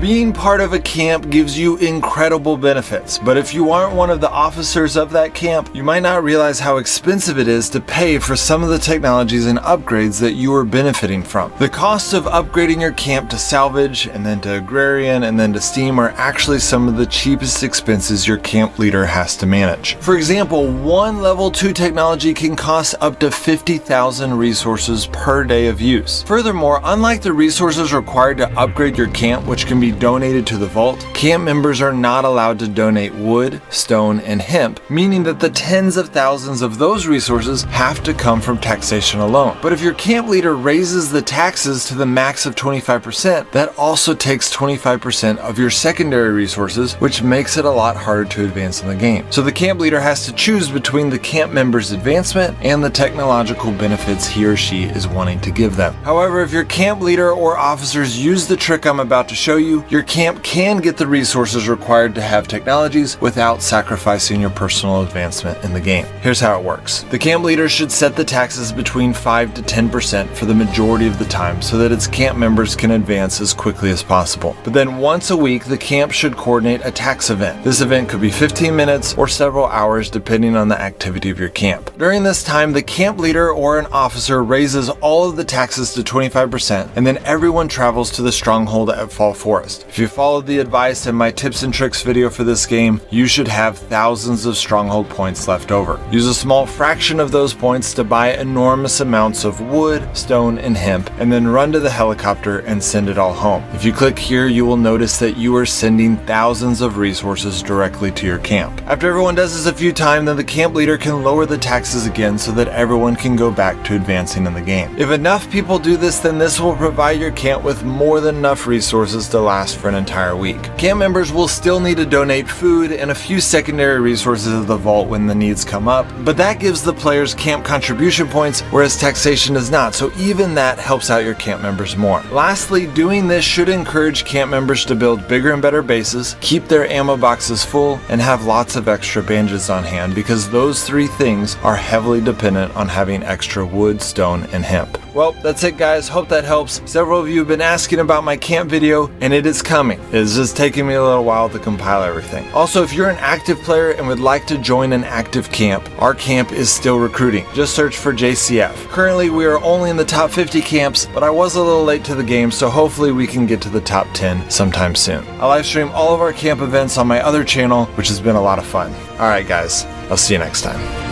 Being part of a camp gives you incredible benefits, but if you aren't one of the officers of that camp, you might not realize how expensive it is to pay for some of the technologies and upgrades that you are benefiting from. The costs of upgrading your camp to salvage, and then to agrarian, and then to steam are actually some of the cheapest expenses your camp leader has to manage. For example, one level 2 technology can cost up to 50,000 resources per day of use. Furthermore, unlike the resources required to upgrade your camp, which can be donated to the vault, camp members are not allowed to donate wood, stone, and hemp, meaning that the tens of thousands of those resources have to come from taxation alone. But if your camp leader raises the taxes to the max of 25%, that also takes 25% of your secondary resources, which makes it a lot harder to advance in the game. So the camp leader has to choose between the camp member's advancement and the technological benefits he or she is wanting to give them. However, if your camp leader or officers use the trick I'm about to show you, your camp can get the resources required to have technologies without sacrificing your personal advancement in the game. Here's how it works. The camp leader should set the taxes between 5 to 10% for the majority of the time so that its camp members can advance as quickly as possible. But then once a week, the camp should coordinate a tax event. This event could be 15 minutes or several hours depending on the activity of your camp. During this time, the camp leader or an officer raises all of the taxes to 25%, and then everyone travels to the stronghold at Fall Forest. If you followed the advice in my tips and tricks video for this game, you should have thousands of stronghold points left over. Use a small fraction of those points to buy enormous amounts of wood, stone, and hemp, and then run to the helicopter and send it all home. If you click here, you will notice that you are sending thousands of resources directly to your camp. After everyone does this a few times, then the camp leader can lower the taxes again so that everyone can go back to advancing in the game. If enough people do this, then this will provide your camp with more than enough resources to last for an entire week. Camp members will still need to donate food and a few secondary resources of the vault when the needs come up, but that gives the players camp contribution points, whereas taxation does not, so even that helps out your camp members more. Lastly, doing this should encourage camp members to build bigger and better bases, keep their ammo boxes full, and have lots of extra bandages on hand, because those three things are heavily dependent on having extra wood, stone, and hemp. Well, that's it guys, hope that helps. Several of you have been asking about my camp video, and it is coming. It's just taking me a little while to compile everything. Also, if you're an active player and would like to join an active camp, our camp is still recruiting. Just search for JCF. Currently, we are only in the top 50 camps, but I was a little late to the game, so hopefully we can get to the top 10 sometime soon. I live stream all of our camp events on my other channel, which has been a lot of fun. Alright guys, I'll see you next time.